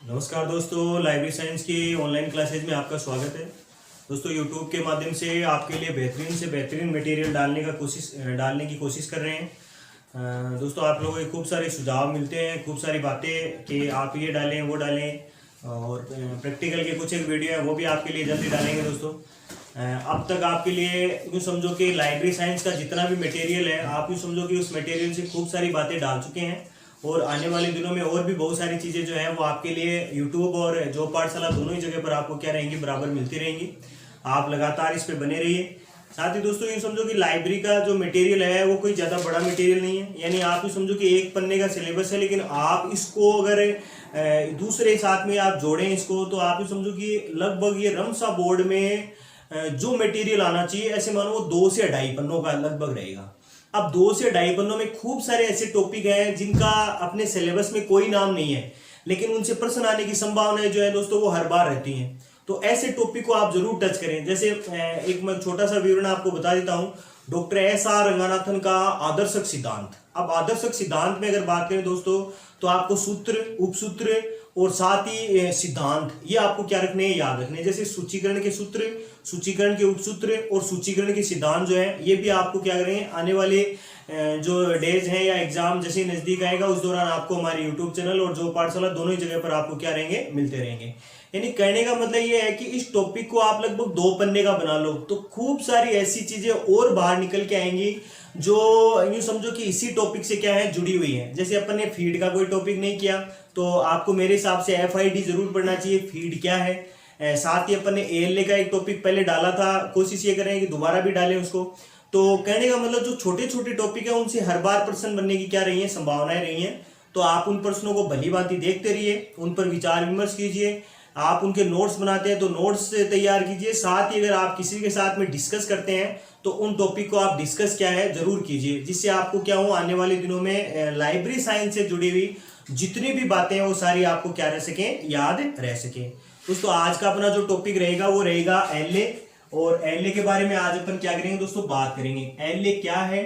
नमस्कार दोस्तों, library science की ऑनलाइन क्लासेज में आपका स्वागत है। दोस्तों यूट्यूब के माध्यम से आपके लिए बेहतरीन से बेहतरीन मटेरियल डालने की कोशिश कर रहे हैं। दोस्तों आप लोगों के खूब सारे सुझाव मिलते हैं, खूब सारी बातें कि आप ये डालें वो डालें, और प्रैक्टिकल के कुछ एक वीडियो है वो भी आपके लिए जल्दी डालेंगे। दोस्तों अब तक आपके लिए यूँ समझो कि लाइब्रेरी साइंस का जितना भी मटेरियल है, आप यूँ समझो कि उस मटेरियल से खूब सारी बातें डाल चुके हैं, और आने वाले दिनों में और भी बहुत सारी चीज़ें जो है वो आपके लिए यूट्यूब और जॉब पाठशाला दोनों ही जगह पर आपको क्या रहेंगी, बराबर मिलती रहेंगी। आप लगातार इस पे बने रहिए। साथ ही दोस्तों ये समझो कि लाइब्रेरी का जो मटेरियल है वो कोई ज़्यादा बड़ा मटेरियल नहीं है, यानी आप ये समझो कि एक पन्ने का सिलेबस है, लेकिन आप इसको अगर दूसरे साथ में आप जोड़ें इसको, तो आप ये समझो कि लगभग ये रमसा बोर्ड में जो मटेरियल आना चाहिए, ऐसे मानो वो 2 से 2.5 पन्नों का लगभग रहेगा। अब 2 से 2.5 पन्नों में खूब सारे ऐसे टॉपिक हैं जिनका अपने सिलेबस में कोई नाम नहीं है, लेकिन उनसे प्रश्न आने की संभावनाएं जो है दोस्तों वो हर बार रहती हैं। तो ऐसे टॉपिक को आप जरूर टच करें। जैसे एक मैं छोटा सा विवरण आपको बता देता हूं, डॉक्टर एस.आर. रंगानाथन का आदर्शक सिद्धांत। अब आदर्शक सिद्धांत में अगर बात करें दोस्तों, तो आपको सूत्र, उपसूत्र और साथ ही सिद्धांत ये आपको क्या रखने हैं, याद रखने हैं। जैसे सूचीकरण के सूत्र, सूचीकरण के उपसूत्र और सूचीकरण के सिद्धांत जो है ये भी आपको क्या करेंगे, आने वाले जो डेज हैं या एग्जाम जैसे नजदीक आएगा उस दौरान आपको हमारे यूट्यूब चैनल और जो पाठशाला दोनों ही जगह पर आपको क्या रहेंगे, मिलते रहेंगे। यानी कहने का मतलब ये है कि इस टॉपिक को आप लगभग 2 पन्ने का बना लो तो खूब सारी ऐसी चीजें और बाहर निकल के आएंगी जो यूं समझो कि इसी टॉपिक से क्या है, जुड़ी हुई है। जैसे अपन ने फीड का कोई टॉपिक नहीं किया, तो आपको मेरे हिसाब से FID जरूर पढ़ना चाहिए, फीड क्या है। साथ ही अपन ने ALA का एक टॉपिक पहले डाला था, कोशिश ये करें कि दोबारा भी डालें उसको। तो कहने का मतलब जो छोटे छोटे टॉपिक है उनसे हर बार प्रश्न बनने की क्या रही है, संभावनाएं रही हैं। तो आप उन प्रश्नों को भली भांति देखते रहिए, उन पर विचार विमर्श कीजिए। आप उनके नोट्स बनाते हैं तो नोट्स तैयार कीजिए। साथ ही अगर आप किसी के साथ में डिस्कस करते हैं तो उन टॉपिक को आप डिस्कस क्या है जरूर कीजिए, जिससे आपको क्या हो, आने वाले दिनों में लाइब्रेरी साइंस से जुड़ी हुई जितनी भी बातें हैं वो सारी आपको क्या रह सके, याद रह सके। दोस्तों आज का अपना जो टॉपिक रहेगा वो रहेगा LA, और LA के बारे में आज अपन क्या करेंगे दोस्तों, बात करेंगे। LA क्या है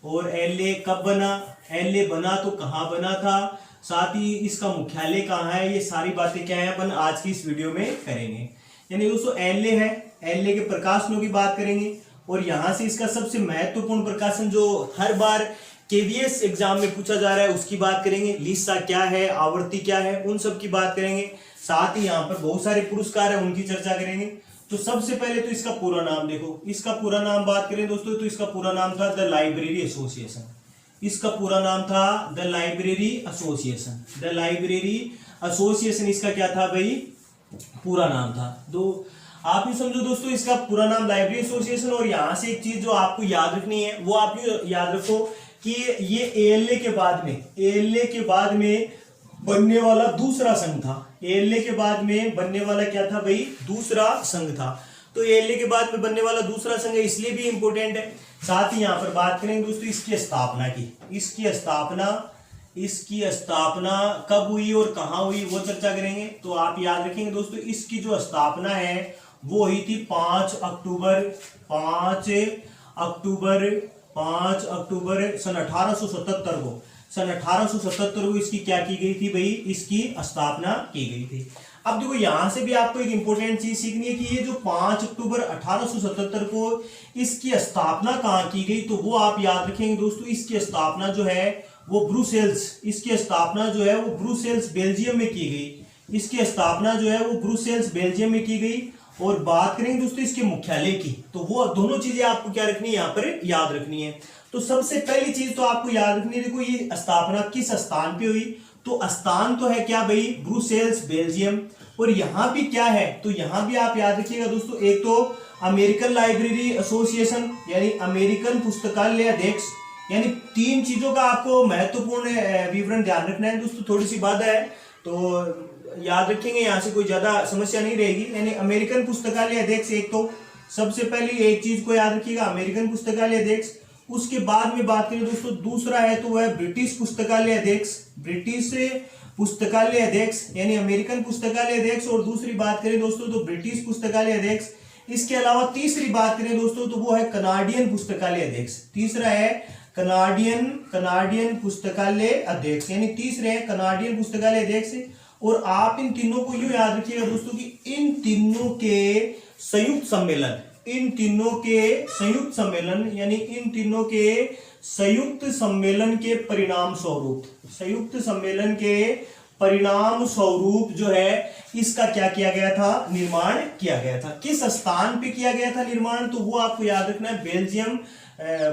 और LA कब बना, LA बना तो कहाँ बना था, साथ ही इसका मुख्यालय कहाँ है, ये सारी बातें क्या है अपन आज की इस वीडियो में करेंगे। यानी दोस्तों LA है, LA के प्रकाशनों की बात करेंगे, और यहां से इसका सबसे महत्वपूर्ण प्रकाशन जो हर बार KVS एग्जाम में पूछा जा रहा है उसकी बात करेंगे। लिस्सा क्या है, आवर्ती क्या है, उन सब की बात करेंगे। साथ ही यहाँ पर बहुत सारे पुरस्कार है उनकी चर्चा करेंगे। तो सबसे पहले तो इसका पूरा नाम देखो, इसका पूरा नाम बात करें दोस्तों तो इसका पूरा नाम था द लाइब्रेरी एसोसिएशन। इसका पूरा नाम था the library association. The library association इसका क्या था भाई, पूरा नाम था। दो आप ये समझो दोस्तों, इसका पूरा नाम लाइब्रेरी एसोसिएशन। और यहां से एक चीज जो आपको याद रखनी है वो आप याद रखो कि ये ALA के बाद में बनने वाला दूसरा संघ था। ALA के बाद में बनने वाला क्या था भाई, दूसरा संघ था। तो ALA के बाद में बनने वाला दूसरा संघ है, इसलिए भी इंपॉर्टेंट है। साथ ही यहां पर बात करेंगे दोस्तों इसकी स्थापना की। इसकी स्थापना कब हुई और कहां हुई वो चर्चा करेंगे। तो आप याद रखेंगे दोस्तों, इसकी जो स्थापना है वो हुई थी 5 अक्टूबर सन 1877 को। सन 1877 को इसकी क्या की गई थी भाई, इसकी स्थापना की गई थी। अब देखो यहां से भी आपको एक इंपॉर्टेंट चीज सीखनी है कि ये जो 5 अक्टूबर 1877 को इसकी स्थापना कहां की गई, तो वो आप याद रखेंगे दोस्तों। इसकी स्थापना जो है वो ब्रुसेल्स, इसकी स्थापना जो है वो ब्रुसेल्स बेल्जियम में की गई। इसकी स्थापना जो है वो ब्रुसेल्स बेल्जियम में की गई। और बात करेंगे दोस्तों इसके मुख्यालय की, तो वो दोनों चीजें आपको क्या रखनी है, यहाँ पर याद रखनी है। तो सबसे पहली चीज तो आपको याद रखनी है, देखो ये स्थापना किस स्थान पे हुई, तो स्थान तो है क्या भाई, ब्रुसेल्स बेल्जियम। और यहां भी क्या है, तो यहां भी आप याद रखिएगा दोस्तों, एक तो अमेरिकन लाइब्रेरी एसोसिएशन यानी अमेरिकन पुस्तकालय अध्यक्ष, यानी 3 चीजों का आपको महत्वपूर्ण विवरण ध्यान रखना है दोस्तों। थोड़ी सी बात है तो याद रखेंगे, यहां से कोई ज्यादा समस्या नहीं रहेगी। यानी अमेरिकन पुस्तकालय अध्यक्ष, एक तो सबसे पहली एक चीज को याद रखिएगा, अमेरिकन पुस्तकालय अध्यक्ष। उसके बाद में बात करें दोस्तों, दूसरा है तो वह ब्रिटिश पुस्तकालय अध्यक्ष। ब्रिटिश पुस्तकालय अध्यक्ष यानी अमेरिकन पुस्तकालय अध्यक्ष, और दूसरी बात करें दोस्तों तो ब्रिटिश पुस्तकालय अध्यक्ष। इसके अलावा तीसरी बात करें दोस्तों तो वो है कनाडियन पुस्तकालय अध्यक्ष। तीसरा है कनाडियन पुस्तकालय अध्यक्ष, यानी तीसरे हैं कनाडियन पुस्तकालय अध्यक्ष। और आप इन तीनों को यूं याद रखिएगा दोस्तों कि इन तीनों के संयुक्त सम्मेलन, इन तीनों के संयुक्त सम्मेलन यानी इन तीनों के संयुक्त सम्मेलन के परिणाम स्वरूप, संयुक्त सम्मेलन के परिणाम स्वरूप जो है इसका क्या किया गया था, निर्माण किया गया था। किस स्थान पे किया गया था निर्माण, तो वो आपको याद रखना है बेल्जियम,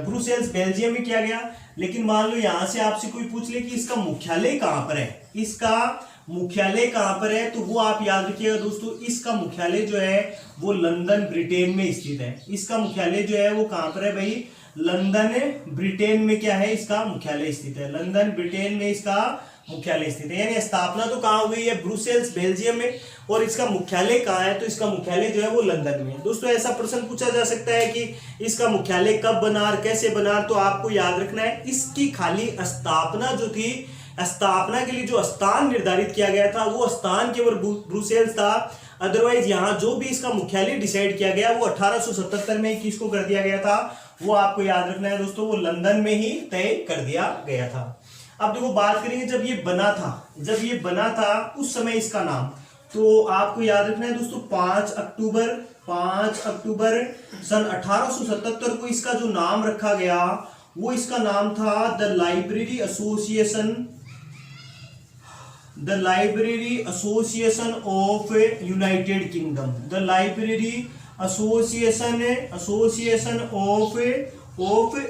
ब्रुसेल्स बेल्जियम में किया गया। लेकिन मान लो यहां से आपसे कोई पूछ ले कि इसका मुख्यालय कहां पर है, इसका मुख्यालय कहां पर है, तो वो आप याद रखिएगा दोस्तों, इसका मुख्यालय जो है वो लंदन ब्रिटेन में स्थित है। इसका मुख्यालय जो है वो कहां पर है भाई, लंदन ब्रिटेन में क्या है, इसका मुख्यालय स्थित है। लंदन ब्रिटेन में इसका मुख्यालय स्थित है। यानी स्थापना तो कहां हुई है, ब्रुसेल्स बेल्जियम में, और इसका मुख्यालय कहां है, तो इसका मुख्यालय जो है वो लंदन में है। दोस्तों ऐसा प्रश्न पूछा जा सकता है कि इसका मुख्यालय कब बना और कैसे बना, तो आपको याद रखना है इसकी खाली स्थापना जो थी, स्थापना के लिए जो स्थान निर्धारित किया गया था वो स्थान केवल ब्रुसेल्स था। अदरवाइज यहाँ जो भी इसका मुख्यालय डिसाइड किया गया वो 1877 में किसको कर दिया गया था, वो आपको याद रखना है दोस्तों, वो लंदन में ही तय कर दिया गया था। अब देखो बात करेंगे जब ये बना था, जब ये बना था उस समय इसका नाम, तो आपको याद रखना है दोस्तों 5 अक्टूबर सन 1877 को इसका जो नाम रखा गया वो इसका नाम था the library association of United kingdom, the library association of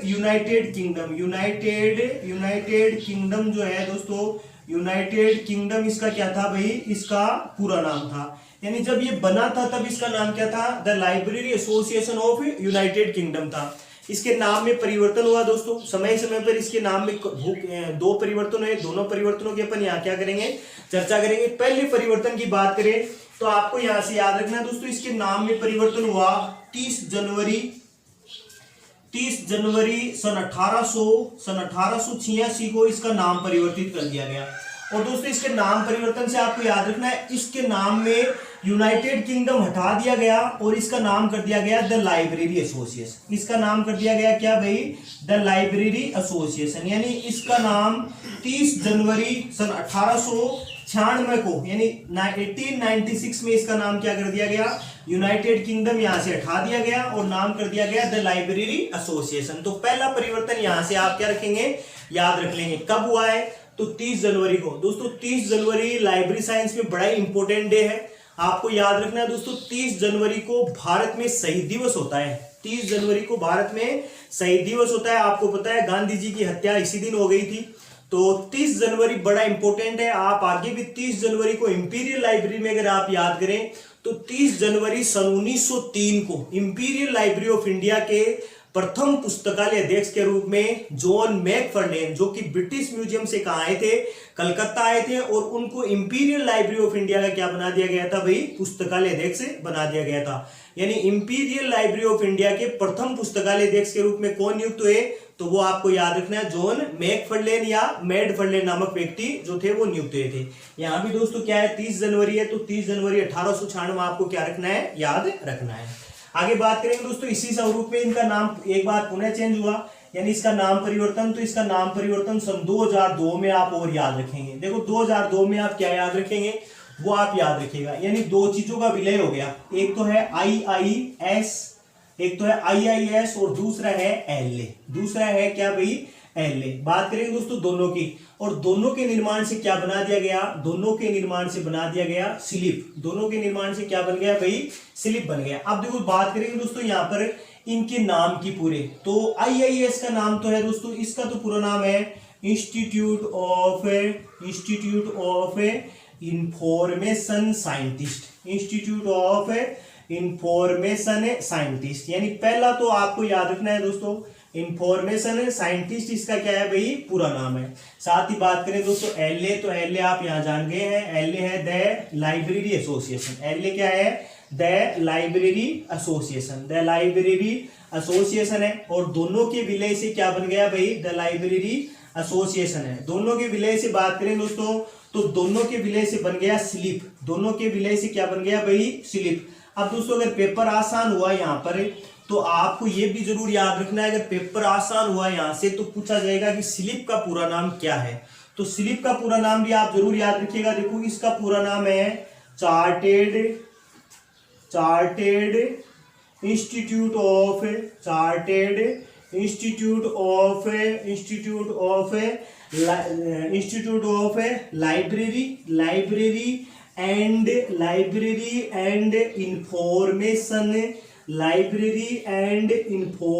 United kingdom. United kingdom जो है दोस्तों, यूनाइटेड किंगडम इसका क्या था भाई, इसका पूरा नाम था। यानी जब ये बना था तब इसका नाम क्या था, the library association of United kingdom था। इसके नाम में परिवर्तन हुआ दोस्तों, समय समय पर इसके नाम में 2 परिवर्तन हुए। दोनों परिवर्तनों की अपन यहाँ क्या करेंगे, चर्चा करेंगे। पहले परिवर्तन की बात करें तो आपको यहाँ से याद रखना है दोस्तों, इसके नाम में परिवर्तन हुआ 30 जनवरी सन 1886 को इसका नाम परिवर्तित कर दिया गया। और दोस्तों इसके नाम परिवर्तन से आपको याद रखना है, इसके नाम में यूनाइटेड किंगडम हटा दिया गया और इसका नाम कर दिया गया द लाइब्रेरी एसोसिएशन। इसका नाम कर दिया गया क्या भाई, द लाइब्रेरी एसोसिएशन। यानी इसका नाम 30 जनवरी सन 1896 को, यानी 1896 में इसका नाम क्या कर दिया गया, यूनाइटेड किंगडम यहां से हटा दिया गया और नाम कर दिया गया द लाइब्रेरी एसोसिएशन। तो पहला परिवर्तन यहां से आप क्या रखेंगे, याद रख लेंगे। कब हुआ है, तो 30 जनवरी को। दोस्तों 30 जनवरी लाइब्रेरी साइंस में बड़ा इंपॉर्टेंट डे है, आपको याद रखना है दोस्तों। 30 जनवरी को भारत में शहीद दिवस होता है। 30 जनवरी को भारत में शहीद दिवस होता है। आपको पता है गांधी जी की हत्या इसी दिन हो गई थी, तो 30 जनवरी बड़ा इंपॉर्टेंट है। आप आगे भी 30 जनवरी को इंपीरियल लाइब्रेरी में अगर आप याद करें तो 30 जनवरी सन 1903 को इंपीरियल लाइब्रेरी ऑफ इंडिया के प्रथम पुस्तकालय अध्यक्ष के रूप में जॉन मैकफर्लेन, जो कि ब्रिटिश म्यूजियम से कहाँ आए थे, कलकत्ता आए थे, और उनको इंपीरियल लाइब्रेरी ऑफ इंडिया का क्या बना दिया गया था भाई, पुस्तकालय अध्यक्ष बना दिया गया था। यानी इंपीरियल लाइब्रेरी ऑफ इंडिया के प्रथम पुस्तकालय अध्यक्ष के रूप में कौन नियुक्त हुए, तो वो आपको याद रखना है जॉन मैकफर्लेन या मैडफर्लेन नामक व्यक्ति जो थे वो नियुक्त हुए थे। यहाँ भी दोस्तों क्या है, 30 जनवरी है, तो 30 जनवरी 1896 आपको क्या रखना है, याद रखना है। आगे बात करेंगे दोस्तों, इसी स्वरूप में इनका नाम एक बार पुनः चेंज हुआ, यानी इसका नाम परिवर्तन, तो इसका नाम परिवर्तन सन 2002 में आप और याद रखेंगे। देखो 2002 में आप क्या याद रखेंगे, वो आप याद रखिएगा। यानी 2 चीजों का विलय हो गया, एक तो है IIS और दूसरा है LA। दूसरा है क्या भाई, LA। बात करेंगे दोस्तों दोनों की, और दोनों के निर्माण से क्या बना दिया गया, दोनों के निर्माण से बना दिया गया स्लिप। दोनों के निर्माण से क्या बन गया भाई, स्लिप बन गया। अब देखो बात करेंगे दोस्तों यहाँ पर इनके नाम की पूरे, तो IIS का नाम तो है दोस्तों, इसका तो पूरा नाम है institute of information scientist, institute of information scientist. यानी पहला तो आपको याद रखना है दोस्तों, इंफॉर्मेशन साइंटिस्ट इसका क्या है भाई, पूरा नाम है। साथ ही बात करें दोस्तों LA, तो LA आप यहां जान गए हैं, LA है द लाइब्रेरी एसोसिएशन। LA क्या है, the library association, the library association है। और दोनों के विलय से क्या बन गया भाई, द लाइब्रेरी एसोसिएशन है। दोनों के विलय से बात करें दोस्तों, तो दोनों के विलय से बन गया स्लिप। दोनों के विलय से क्या बन गया भाई, स्लिप। अब दोस्तों अगर पेपर आसान हुआ यहाँ पर, तो आपको ये भी जरूर याद रखना है, अगर पेपर आसान हुआ यहाँ से तो पूछा जाएगा कि स्लिप का पूरा नाम क्या है। तो स्लिप का पूरा नाम भी आप जरूर याद रखिएगा। देखो इसका पूरा नाम है chartered institute of library and information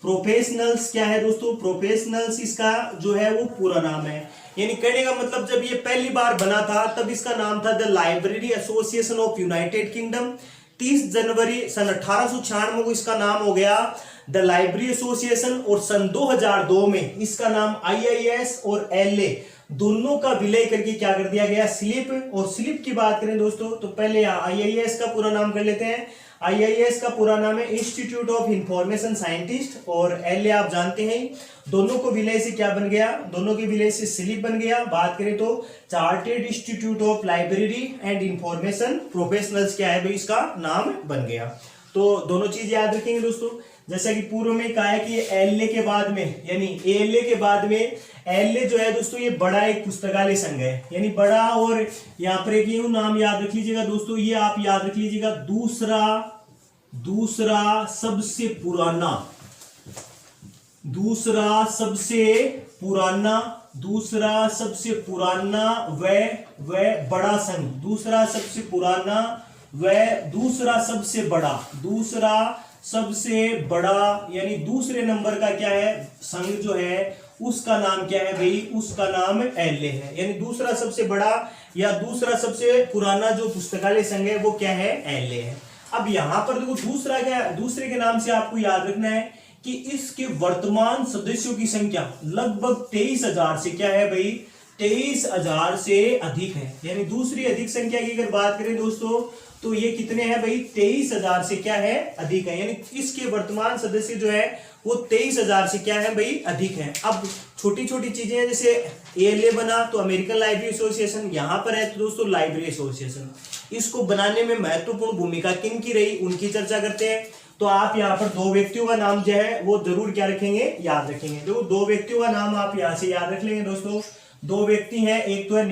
professionals क्या है दोस्तों, प्रोफेशनल्स इसका जो है वो पूरा नाम है। यानी कहने का मतलब जब ये पहली बार बना था तब इसका नाम था the library association of United kingdom. 30 जनवरी सन 1896 को इसका नाम हो गया द लाइब्रेरी एसोसिएशन, और सन 2002 में इसका नाम IIS और LA दोनों का विलय करके क्या कर दिया गया, स्लिप। और स्लिप की बात करें दोस्तों तो पहले IIS का पूरा नाम कर लेते हैं। IIS का पूरा नाम है इंस्टीट्यूट ऑफ इंफॉर्मेशन साइंटिस्ट, और LA आप जानते हैं दोनों को विलय से क्या बन गया, दोनों के विलय से स्लिप बन गया। बात करें तो chartered institute of library and information professionals क्या है भाई, इसका नाम बन गया। तो दोनों चीज याद रखेंगे दोस्तों। जैसा कि पूर्व में कहा है कि LA के बाद में, यानी ALA के बाद में LA जो है दोस्तों ये बड़ा एक पुस्तकालय संघ है, यानी बड़ा। और यहाँ पर एक यूं नाम याद रख लीजिएगा दोस्तों, ये आप याद रख लीजिएगा, दूसरा सबसे पुराना व बड़ा संघ, दूसरा सबसे बड़ा यानी दूसरे नंबर का क्या है संघ जो है उसका नाम क्या है भाई, उसका नाम LA है। यानी दूसरा सबसे बड़ा या दूसरा सबसे पुराना जो पुस्तकालय संघ है वो क्या है, LA है। अब यहां पर देखो दूसरे के नाम से आपको याद रखना है कि इसके वर्तमान सदस्यों की संख्या लगभग 23,000 से क्या है भाई, 23,000 से अधिक है। यानी दूसरी अधिक संख्या की अगर बात करें दोस्तों तो ये कितने हैं भाई, 23,000 से क्या है, अधिक है। यानी इसके वर्तमान सदस्य जो है वो 23,000 से क्या है भाई, अधिक है। अब छोटी छोटी चीजें हैं, जैसे ALA बना तो अमेरिकन लाइब्रेरी एसोसिएशन, यहां पर है तो दोस्तों लाइब्रेरी एसोसिएशन। इसको बनाने में महत्वपूर्ण भूमिका किन की रही उनकी चर्चा करते हैं। तो आप यहाँ पर दो व्यक्तियों का नाम जो है वो जरूर क्या रखेंगे, याद रखेंगे। जो दो व्यक्तियों का नाम आप यहाँ से याद रख लेंगे दोस्तों। दो व्यक्ति हैं, एक तो है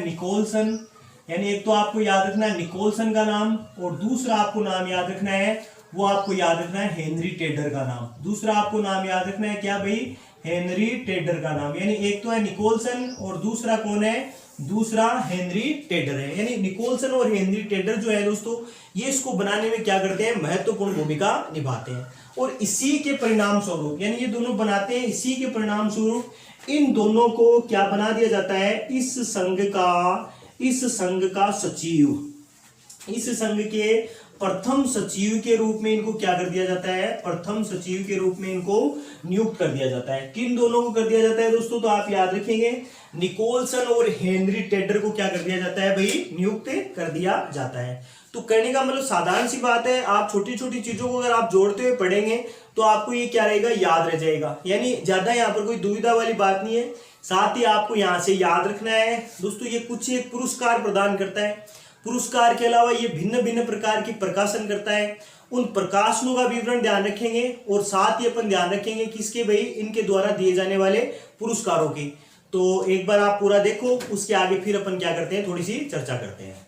निकोलसन, यानी एक तो आपको याद रखना है निकोलसन का नाम, और दूसरा आपको नाम याद रखना है, वो आपको याद रखना है हेनरी टेडर का नाम। दूसरा आपको नाम याद रखना है क्या भाई, हेनरी टेडर का नाम। यानी एक तो है निकोलसन और दूसरा कौन है, दूसरा हेनरी टेडर है। यानी निकोलसन और हेनरी टेडर जो है दोस्तों ये इसको बनाने में क्या करते हैं, महत्वपूर्ण भूमिका निभाते हैं। और इसी के परिणाम स्वरूप, यानी ये दोनों बनाते हैं, इसी के परिणाम स्वरूप इन दोनों को क्या बना दिया जाता है, इस संघ का सचिव, इस संघ के प्रथम सचिव के रूप में इनको क्या कर दिया जाता है, प्रथम सचिव के रूप में इनको नियुक्त कर दिया जाता है। किन दोनों को कर दिया जाता है दोस्तों, तो आप याद रखेंगे निकोलसन और हेनरी टेडर को क्या कर दिया जाता है भाई, नियुक्त कर दिया जाता है। तो कहने का मतलब साधारण सी बात है, आप छोटी छोटी चीजों को अगर आप जोड़ते हुए पढ़ेंगे तो आपको ये क्या रहेगा, याद रह जाएगा। यानी ज्यादा यहाँ पर कोई दुविधा वाली बात नहीं है। साथ ही आपको यहाँ से याद रखना है दोस्तों, ये कुछ एक पुरस्कार प्रदान करता है। पुरस्कार के अलावा ये भिन्न भिन्न प्रकार की प्रकाशन करता है। उन प्रकाशनों का विवरण ध्यान रखेंगे और साथ ही अपन ध्यान रखेंगे किसके भाई, इनके द्वारा दिए जाने वाले पुरस्कारों की। तो एक बार आप पूरा देखो, उसके आगे फिर अपन क्या करते हैं, थोड़ी सी चर्चा करते हैं।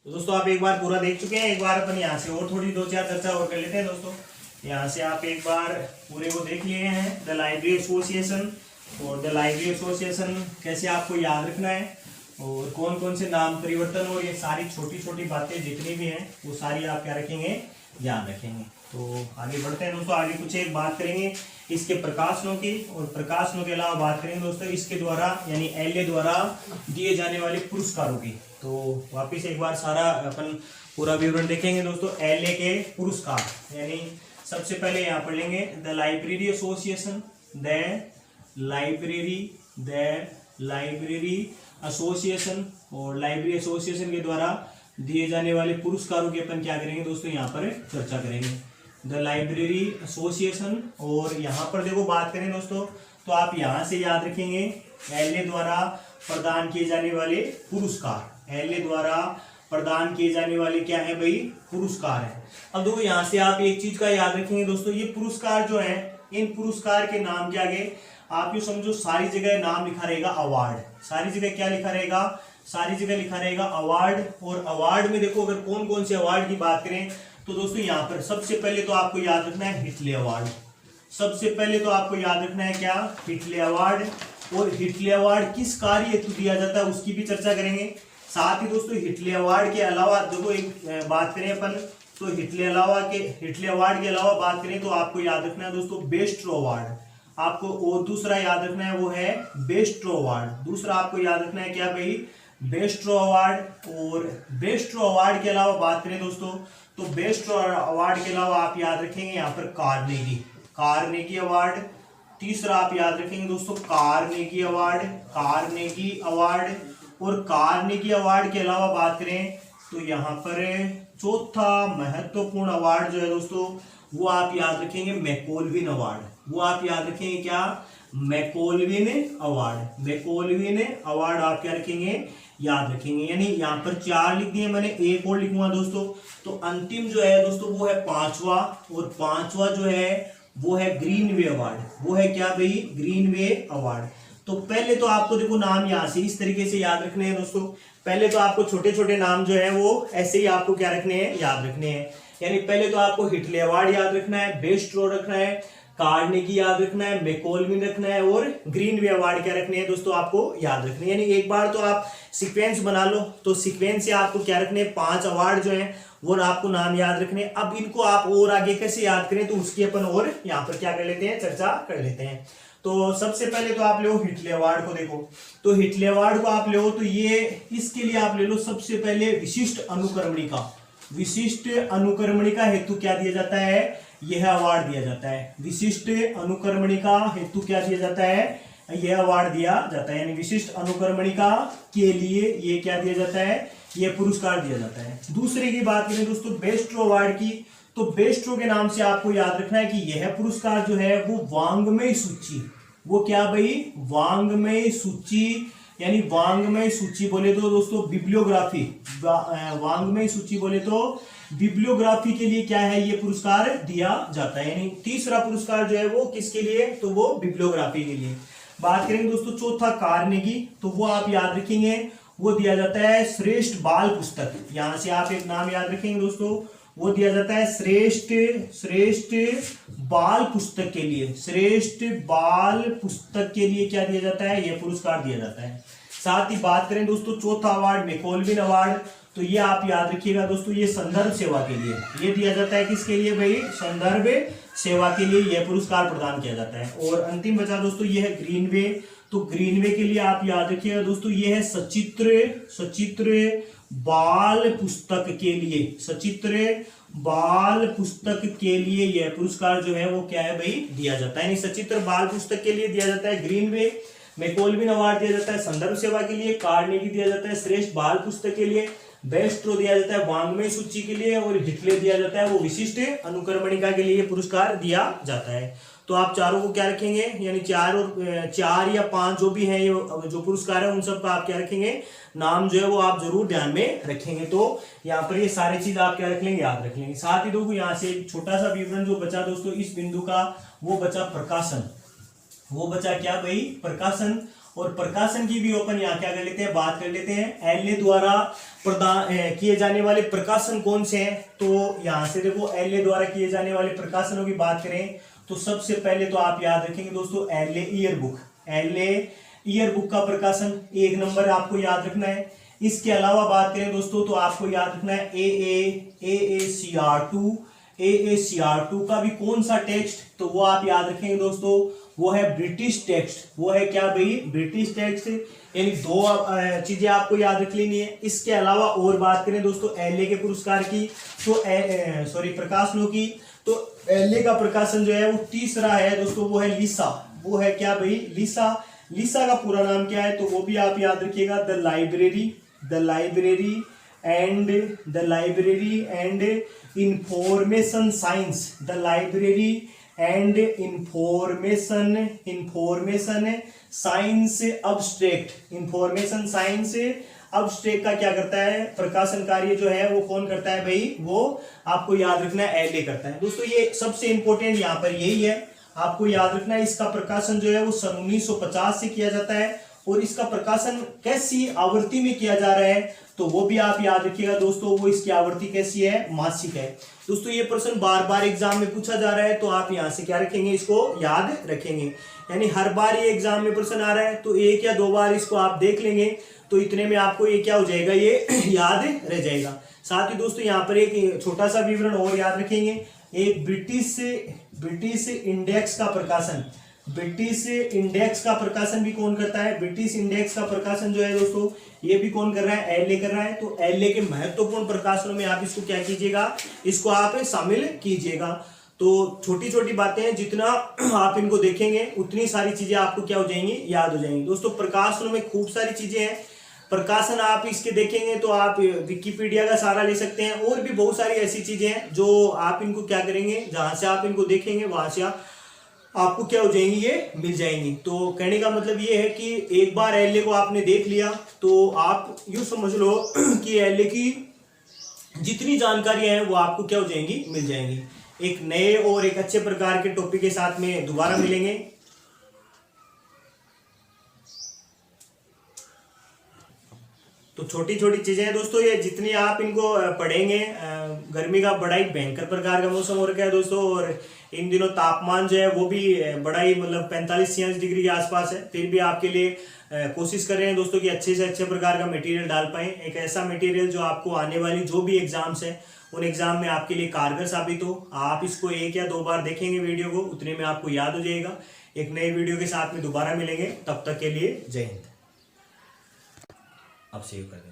तो दोस्तों आप एक बार पूरा देख चुके हैं, एक बार अपन यहाँ से और थोड़ी दो चार चर्चा और कर लेते हैं दोस्तों। यहाँ से आप एक बार पूरे को देख लिए हैं, द लाइब्रेरी एसोसिएशन। और द लाइब्रेरी एसोसिएशन कैसे आपको याद रखना है और कौन कौन से नाम परिवर्तन और ये सारी छोटी छोटी बातें जितनी भी हैं वो सारी आप क्या रखेंगे, याद रखेंगे। तो आगे बढ़ते हैं दोस्तों, आगे कुछ एक बात करेंगे इसके प्रकाशनों की, और प्रकाशनों के अलावा बात करेंगे दोस्तों इसके द्वारा यानी LA द्वारा दिए जाने वाले पुरस्कारों की। तो वापिस एक बार सारा अपन पूरा विवरण देखेंगे दोस्तों। LA के पुरस्कार, यानी सबसे पहले यहाँ पढ़ लेंगे the library association, the library association, और लाइब्रेरी एसोसिएशन के द्वारा दिए जाने वाले पुरस्कारों की अपन क्या करेंगे दोस्तों, यहाँ पर चर्चा करेंगे। द लाइब्रेरी एसोसिएशन, और यहाँ पर देखो बात करें दोस्तों तो आप यहाँ से याद रखेंगे LA द्वारा प्रदान किए जाने वाले पुरस्कार, LA द्वारा प्रदान किए जाने वाले क्या है भाई, पुरस्कार है। अब देखो यहाँ से आप एक चीज का याद रखेंगे दोस्तों, ये पुरस्कार जो है, इन पुरस्कार के नाम के आगे आप ये समझो सारी जगह नाम लिखा रहेगा अवार्ड। सारी जगह क्या लिखा रहेगा, सारी जगह लिखा रहेगा अवार्ड। और अवार्ड में देखो अगर कौन कौन से अवार्ड की बात करें तो दोस्तों यहाँ पर सबसे पहले तो आपको याद रखना है हिटले अवार्ड। सबसे पहले तो आपको याद रखना है क्या, हिटले अवार्ड। और हिटले अवार्ड किस कार्य हेतु दिया जाता है उसकी भी चर्चा करेंगे। साथ ही दोस्तों हिटले अवार्ड के अलावा देखो एक बात करें अपन तो हिटले अवार्ड के अलावा बात करें तो आपको याद रखना है दोस्तों बेस्ट्रो अवार्ड। आपको और दूसरा याद रखना है वो है बेस्ट्रो अवार्ड। दूसरा आपको याद रखना है क्या भाई, बेस्ट्रो अवार्ड। और बेस्ट्रो अवार्ड के अलावा बात करें दोस्तों तो बेस्ट्रो अवार्ड के अलावा आप याद रखेंगे यहाँ पर कार्नेगी अवार्ड। तीसरा आप याद रखेंगे दोस्तों कार्नेगी अवार्ड। और कार्नेगी अवार्ड के अलावा बात करें तो यहाँ पर चौथा महत्वपूर्ण अवार्ड जो है दोस्तों वो आप याद रखेंगे मैकोलविन अवार्ड। वो आप याद रखेंगे क्या, मैकोलविन अवार्ड आप क्या रखेंगे, याद रखेंगे। यानी यहाँ पर 4 लिख दिए मैंने, एक और लिखूंगा दोस्तों। तो अंतिम जो है दोस्तों वो है 5वां, और 5वां जो है वो है ग्रीनवे अवार्ड। वो है क्या भाई, ग्रीनवे अवार्ड। तो पहले तो आपको देखो नाम यहाँ से इस तरीके से याद रखने हैं दोस्तों। पहले तो आपको छोटे छोटे नाम जो है वो ऐसे ही आपको क्या रखने हैं, याद रखने हैं। यानी पहले तो आपको हिटले अवार्ड याद रखना है, बेस्ट्रो रखना है, कार्नेगी याद रखना है, मैकोलविन रखना है और ग्रीनवे अवार्ड क्या रखने हैं दोस्तों, आपको याद रखने हैं। यानी एक बार तो आप सीक्वेंस बना लो, तो सीक्वेंस से आपको क्या रखने हैं, 5 अवार्ड जो हैं वो आपको नाम याद रखने हैं। अब इनको आप और आगे कैसे याद करें तो उसकी अपन और यहाँ पर क्या कर लेते हैं, चर्चा कर लेते हैं। तो सबसे पहले तो आप ले हिटले अवार्ड को देखो, तो हिटले अवार्ड को आप ले तो ये इसके लिए आप ले लो सबसे पहले विशिष्ट अनुकर्मणिका हेतु क्या दिया जाता है, यह अवार्ड दिया जाता है। विशिष्ट अनुकर्मणिका हेतु क्या दिया जाता है, यह अवार्ड दिया जाता है। यानी विशिष्ट अनुकर्मणिका के लिए ये क्या दिया जाता है, यह पुरस्कार दिया जाता है। दूसरे की बात करें दोस्तों बेस्ट्रो अवार्ड की, तो बेस्ट्रो के नाम से आपको याद रखना है कि यह पुरस्कार जो है वो वांग्मय सूची, वो क्या भाई, वांग्मय सूची। यानी वांग्मय सूची बोले तो दोस्तों बिब्लियोग्राफी, वांग्मय सूची बोले तो बिब्लियोग्राफी के लिए क्या है, ये पुरस्कार दिया जाता है। यानी तीसरा पुरस्कार जो है वो किसके लिए, तो वो बिब्लियोग्राफी के लिए। बात करेंगे दोस्तों चौथा कार्नेगी, तो वो आप याद रखेंगे, वो दिया जाता है श्रेष्ठ बाल पुस्तक। यहां से आप एक नाम याद रखेंगे दोस्तों, वो दिया जाता है श्रेष्ठ बाल पुस्तक के लिए। श्रेष्ठ बाल पुस्तक के लिए क्या दिया जाता है, यह पुरस्कार दिया जाता है। साथ ही बात करें दोस्तों चौथा अवार्ड मैकोलविन अवार्ड, तो ये आप याद रखिएगा दोस्तों, ये संदर्भ सेवा के लिए ये दिया जाता है। किसके लिए भाई, संदर्भ सेवा के लिए यह पुरस्कार प्रदान किया जाता है। और अंतिम बचा दोस्तों ये है ग्रीनवे, तो ग्रीनवे के लिए आप याद रखिएगा दोस्तों, ये है सचित्र बाल पुस्तक के लिए, सचित्र बाल पुस्तक के लिए यह पुरस्कार जो है वो क्या है भाई, दिया जाता है। यानी सचित्र बाल पुस्तक के लिए दिया जाता है ग्रीनवे, मैकोलविन अवार्ड दिया जाता है संदर्भ सेवा के लिए, कार्नेगी दिया जाता है श्रेष्ठ बाल पुस्तक के लिए, बेस्ट्रो दिया जाता है वांग्मय सूची के लिए, और हिटले दिया जाता है वो विशिष्ट अनुकर्मणिका के लिए पुरस्कार दिया जाता है। तो आप चारों को क्या रखेंगे, यानी 4 या 5 जो भी है ये जो पुरस्कार है उन सब का आप क्या रखेंगे, नाम जो है वो आप जरूर ध्यान में रखेंगे। तो यहाँ पर ये सारी चीज आप क्या रख लेंगे, याद रख लेंगे। साथ ही दोस्तों यहाँ से एक छोटा सा विवरण जो बचा दोस्तों इस बिंदु का, वो बचा प्रकाशन। वो बचा क्या भाई, प्रकाशन। और प्रकाशन की भी अपन यहाँ क्या कर लेते हैं, बात कर लेते हैं। एलए द्वारा प्रदान किए जाने वाले प्रकाशन कौन से हैं, तो यहाँ से देखो एलए द्वारा किए जाने वाले प्रकाशनों की बात करें तो सबसे पहले तो आप याद रखेंगे दोस्तों एलए ईयर बुक का प्रकाशन 1 नंबर आपको याद रखना है। इसके अलावा बात करें दोस्तों तो आपको याद रखना है AACR2 का भी कौन सा टेक्स्ट, तो वो आप याद रखेंगे दोस्तों, वो है ब्रिटिश टेक्स्ट। वो है क्या भाई, ब्रिटिश टेक्स्ट। यानी 2 चीजें आपको याद रख लेनी है। इसके अलावा और बात करें दोस्तों एलए के पुरस्कार की, तो प्रकाशनों की, तो एलए का प्रकाशन जो है वो तीसरा है दोस्तों, वो है लिसा। वो है क्या भाई, लिसा का पूरा नाम क्या है, तो वो भी आप याद रखिएगा, the library and information science, the library and information science abstract, information science abstract का क्या करता है, प्रकाशन कार्य जो है वो कौन करता है भाई, वो आपको याद रखना है एलए करता है। दोस्तों ये सबसे इंपॉर्टेंट यहाँ पर यही है, आपको याद रखना है। इसका प्रकाशन जो है वो सन 1950 से किया जाता है और इसका प्रकाशन कैसी आवृत्ति में किया जा रहा है तो वो भी आप याद रखिएगा दोस्तों, वो इसकी आवृत्ति कैसी है, मासिक है। दोस्तों ये प्रश्न बार बार एग्जाम में पूछा जा रहा है तो आप यहां से क्या रखेंगे, इसको याद रखेंगे। यानी हर बार ये एग्जाम में प्रश्न आ रहा है तो एक या दो बार इसको आप देख लेंगे तो इतने में आपको ये क्या हो जाएगा, ये याद रह जाएगा। साथ ही दोस्तों यहाँ पर एक छोटा सा विवरण और याद रखेंगे, एक ब्रिटिश इंडेक्स का प्रकाशन, ब्रिटिश इंडेक्स का प्रकाशन भी कौन करता है, ब्रिटिश इंडेक्स का प्रकाशन जो है दोस्तों ये भी कौन कर रहा है, एलए कर रहा है। तो एलए के महत्वपूर्ण प्रकाशनों में आप इसको क्या कीजिएगा, इसको आप शामिल कीजिएगा। तो छोटी छोटी बातें हैं, जितना आप इनको देखेंगे उतनी सारी चीजें आपको क्या हो जाएंगी, याद हो जाएंगी। दोस्तों प्रकाशनों में खूब सारी चीजें हैं, प्रकाशन आप इसके देखेंगे तो आप विकिपीडिया का सहारा ले सकते हैं, और भी बहुत सारी ऐसी चीजें हैं जो आप इनको क्या करेंगे, जहां से आप इनको देखेंगे वहां से आपको क्या हो जाएंगी, ये मिल जाएंगी। तो कहने का मतलब ये है कि एक बार एलए को आपने देख लिया तो आप यूं समझ लो कि एलए की जितनी जानकारियां हैं वो आपको क्या हो जाएंगी, मिल जाएंगी। एक नए और एक अच्छे प्रकार के टॉपिक के साथ में दोबारा मिलेंगे। तो छोटी छोटी चीजें हैं दोस्तों, ये जितनी आप इनको पढ़ेंगे, गर्मी का बड़ा ही भयंकर प्रकार का मौसम हो रखा है दोस्तों, और इन दिनों तापमान जो है वो भी बड़ा ही मतलब 45-46 डिग्री के आसपास है। फिर भी आपके लिए कोशिश कर रहे हैं दोस्तों कि अच्छे से अच्छे प्रकार का मटेरियल डाल पाएं, एक ऐसा मटेरियल जो आपको आने वाली जो भी एग्जाम्स है उन एग्जाम में आपके लिए कारगर साबित हो। आप इसको एक या दो बार देखेंगे वीडियो को, उतने में आपको याद हो जाएगा। एक नए वीडियो के साथ में दोबारा मिलेंगे, तब तक के लिए जय हिंद। अब सेव कर दें।